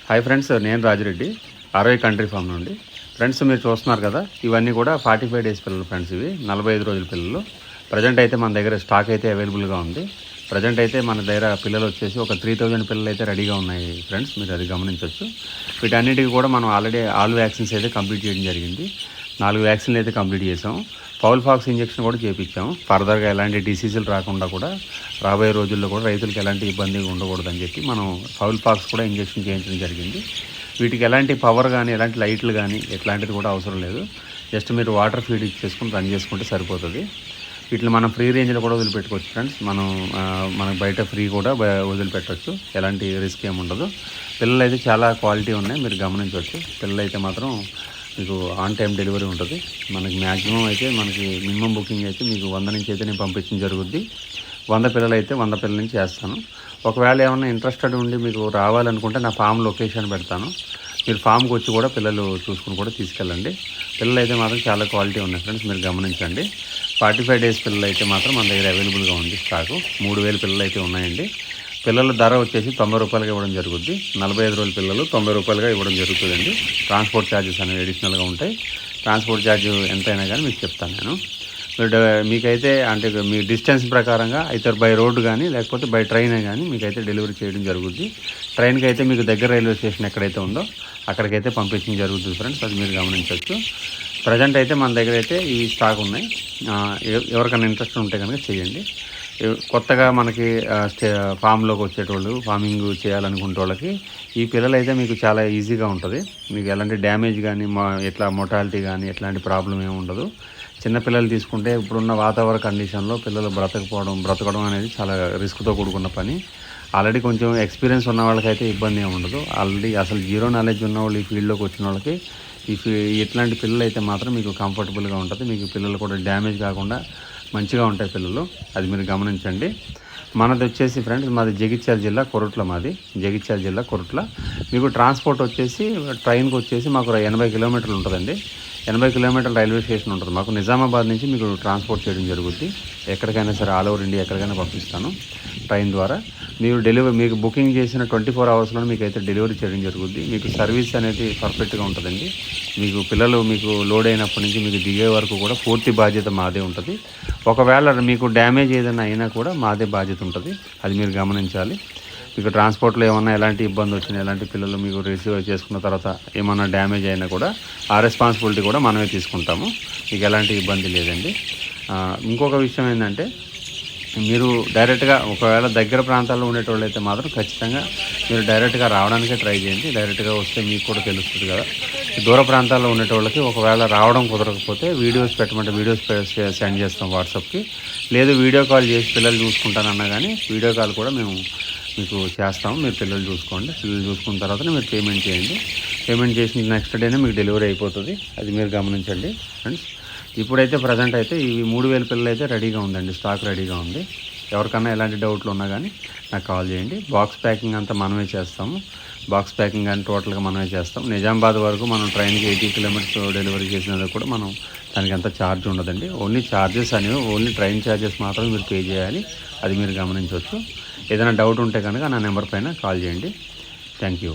Hi friends, నేను Rajireddy RY country form నుండి. Friends, మీరు చూస్తున్నారు కదా, ఇవన్నీ కూడా 45 డేస్ పిల్లలు ఫ్రెండ్స్. ఇవి 45 రోజుల పిల్లలు. ప్రజెంట్ అయితే మన దగ్గర స్టాక్ అయితే అవైలబుల్గా ఉంది. ప్రజెంట్ అయితే మన దగ్గర పిల్లలు వచ్చేసి ఒక 3000 పిల్లలు అయితే రెడీగా ఉన్నాయి ఫ్రెండ్స్. మీరు అది గమనించవచ్చు. వీటన్నిటికీ కూడా మనం ఆల్రెడీ ఆల్ వ్యాక్సిన్స్ అయితే కంప్లీట్ చేయడం జరిగింది. 4 వ్యాక్సిన్లు అయితే కంప్లీట్ చేసాం. ఫౌల్ ఫాక్స్ ఇంజెక్షన్ కూడా చేయించాం. ఫర్దర్గా ఎలాంటి డిసీజులు రాకుండా కూడా రాబోయే రోజుల్లో కూడా రైతులకు ఎలాంటి ఇబ్బంది ఉండకూడదని చెప్పి మనం ఫౌల్ ఫాక్స్ కూడా ఇంజెక్షన్ చేయించడం జరిగింది. వీటికి ఎలాంటి పవర్ కానీ ఎలాంటి లైట్లు కానీ ఎట్లాంటిది కూడా అవసరం లేదు. జస్ట్ మీరు వాటర్ ఫీడ్ ఇచ్చేసుకుని రన్ చేసుకుంటే సరిపోతుంది. వీటిని మనం ఫ్రీ రేంజ్లో కూడా వదిలిపెట్టుకోవచ్చు ఫ్రెండ్స్. మనకు బయట ఫ్రీ కూడా వదిలిపెట్టవచ్చు. ఎలాంటి రిస్క్ ఏమి ఉండదు. పిల్లలు అయితే చాలా క్వాలిటీ ఉన్నాయి, మీరు గమనించవచ్చు. పిల్లలు అయితే మాత్రం మీకు ఆన్ టైం డెలివరీ ఉంటుంది. మనకి మ్యాక్సిమం అయితే మనకి మినిమం బుకింగ్ అయితే మీకు 100 నుంచి అయితే నేను పంపించడం జరుగుద్ది. 100 పిల్లలు అయితే 100 పిల్లల నుంచి చేస్తాను. ఒకవేళ ఏమైనా ఇంట్రెస్టెడ్ ఉండి మీకు రావాలనుకుంటే నా ఫామ్ లొకేషన్ పెడతాను. మీరు ఫామ్కి వచ్చి కూడా పిల్లలు చూసుకుని కూడా తీసుకెళ్ళండి. పిల్లలు అయితే మాత్రం చాలా క్వాలిటీ ఉన్నాయి ఫ్రెండ్స్, మీరు గమనించండి. 45 డేస్ పిల్లలు అయితే మాత్రం మన దగ్గర అవైలబుల్గా ఉంది స్టాకు. 3000 పిల్లలు అయితే ఉన్నాయండి. పిల్లల ధర వచ్చేసి 90 రూపాయలుగా ఇవ్వడం జరుగుద్ది. 45 రోజుల పిల్లలు 90 రూపాయలుగా ఇవ్వడం జరుగుతుందండి. ట్రాన్స్పోర్ట్ ఛార్జెస్ అనేవి అడిషనల్గా ఉంటాయి. ట్రాన్స్పోర్ట్ ఛార్జ్ ఎంతైనా కానీ మీకు చెప్తాను నేను. మీకైతే అంటే మీ డిస్టెన్స్ ప్రకారంగా అయితే బై రోడ్డు కానీ లేకపోతే బై ట్రైనే కానీ మీకైతే డెలివరీ చేయడం జరుగుద్ది. ట్రైన్కి అయితే మీకు దగ్గర రైల్వే స్టేషన్ ఎక్కడైతే ఉందో అక్కడికైతే పంపించడం జరుగుతుంది ఫ్రెండ్స్. అది మీరు గమనించవచ్చు. ప్రజెంట్ అయితే మన దగ్గర అయితే ఈ స్టాక్ ఉన్నాయి. ఎవరికైనా ఇంట్రెస్ట్ ఉంటే కనుక చేయండి. కొత్తగా మనకి ఫామ్లోకి వచ్చేటోళ్ళు, ఫార్మింగ్ చేయాలనుకునే వాళ్ళకి ఈ పిల్లలు అయితే మీకు చాలా ఈజీగా ఉంటుంది. మీకు ఎలాంటి డ్యామేజ్ కానీ ఎట్లా మొటాలిటీ కానీ ఎట్లాంటి ప్రాబ్లం ఏమి ఉండదు. చిన్నపిల్లలు తీసుకుంటే ఇప్పుడున్న వాతావరణ కండిషన్లో పిల్లలు బ్రతకడం అనేది చాలా రిస్క్తో కూడుకున్న పని. ఆల్రెడీ కొంచెం ఎక్స్పీరియన్స్ ఉన్న వాళ్ళకైతే ఇబ్బంది ఏమి ఉండదు. ఆల్రెడీ అసలు జీరో నాలెడ్జ్ ఉన్న వాళ్ళు ఈ ఫీల్డ్లోకి వచ్చిన వాళ్ళకి ఇట్లాంటి పిల్లలు అయితే మాత్రం మీకు కంఫర్టబుల్గా ఉంటుంది. మీకు పిల్లలు కూడా డ్యామేజ్ కాకుండా మంచిగా ఉంటాయి పిల్లలు. అది మీరు గమనించండి. మనది వచ్చేసి ఫ్రెండ్స్, మాది జగిత్యాల జిల్లా కొరుట్ల. జగిత్యాల జిల్లా కొరుట్ల. మీకు ట్రాన్స్పోర్ట్ వచ్చేసి ట్రైన్కి వచ్చేసి మాకు 80 కిలోమీటర్లు ఉంటుందండి. 80 కిలోమీటర్ల రైల్వే స్టేషన్ ఉంటుంది మాకు. నిజామాబాద్ నుంచి మీకు ట్రాన్స్పోర్ట్ చేయడం జరుగుద్ది. ఎక్కడికైనా సరే ఆల్ ఓవర్ ఇండియా ఎక్కడికైనా పంపిస్తాను ట్రైన్ ద్వారా. మీకు బుకింగ్ చేసిన 24 అవర్స్లో మీకు అయితే డెలివరీ చేయడం జరుగుద్ది. మీకు సర్వీస్ అనేది పర్ఫెక్ట్గా ఉంటుందండి. మీకు పిల్లలు మీకు లోడ్ అయినప్పటి నుంచి మీకు దిగే వరకు కూడా పూర్తి బాధ్యత మాదే ఉంటుంది. ఒకవేళ మీకు డ్యామేజ్ ఏదైనా అయినా కూడా మాదే బాధ్యత ఉంటుంది. అది మీరు గమనించాలి. మీకు ట్రాన్స్పోర్ట్లో ఏమన్నా ఎలాంటి ఇబ్బంది వచ్చినా, ఎలాంటి పిల్లలు మీకు రిసీవ్ చేసుకున్న తర్వాత ఏమన్నా డ్యామేజ్ అయినా కూడా ఆ రెస్పాన్సిబిలిటీ కూడా మనమే తీసుకుంటాము. మీకు ఎలాంటి ఇబ్బంది లేదండి. ఇంకొక విషయం ఏంటంటే, మీరు డైరెక్ట్గా ఒకవేళ దగ్గర ప్రాంతాల్లో ఉండేటోళ్ళు అయితే మాత్రం ఖచ్చితంగా మీరు డైరెక్ట్గా రావడానికే ట్రై చేయండి. డైరెక్ట్గా వస్తే మీకు కూడా తెలుస్తుంది కదా. దూర ప్రాంతాల్లో ఉండేటోళ్ళకి ఒకవేళ రావడం కుదరకపోతే వీడియోస్ పెట్టమంటే వీడియోస్ సెండ్ చేస్తాం వాట్సాప్కి. లేదు వీడియో కాల్ చేసి పిల్లలు చూసుకుంటానన్నా కానీ వీడియో కాల్ కూడా మేము మీకు చేస్తాము. మీరు పిల్లలు చూసుకోండి. పిల్లలు చూసుకున్న తర్వాత మీరు పేమెంట్ చేయండి. పేమెంట్ చేసిన నెక్స్ట్ డేనే మీకు డెలివరీ అయిపోతుంది. అది మీరు గమనించండి ఫ్రెండ్స్. ఇప్పుడైతే ప్రజెంట్ అయితే ఈ 3000 పిల్లలు అయితే రెడీగా ఉందండి. స్టాక్ రెడీగా ఉంది. ఎవరికన్నా ఎలాంటి డౌట్లు ఉన్నా కానీ నాకు కాల్ చేయండి. బాక్స్ ప్యాకింగ్ అంతా మనమే చేస్తాము. బాక్స్ ప్యాకింగ్ కానీ టోటల్గా మనమే చేస్తాం. నిజామాబాద్ వరకు మనం ట్రైన్కి 80 కిలోమీటర్స్ డెలివరీ చేసినందుకు కూడా మనం దానికి అంత ఛార్జ్ ఉండదండి. ఓన్లీ ఛార్జెస్ అనేవి ఓన్లీ ట్రైన్ ఛార్జెస్ మాత్రం మీరు పే చేయాలి. అది మీరు గమనించవచ్చు. ఏదైనా డౌట్ ఉంటే కనుక నా నెంబర్ పైన కాల్ చేయండి. Thank you.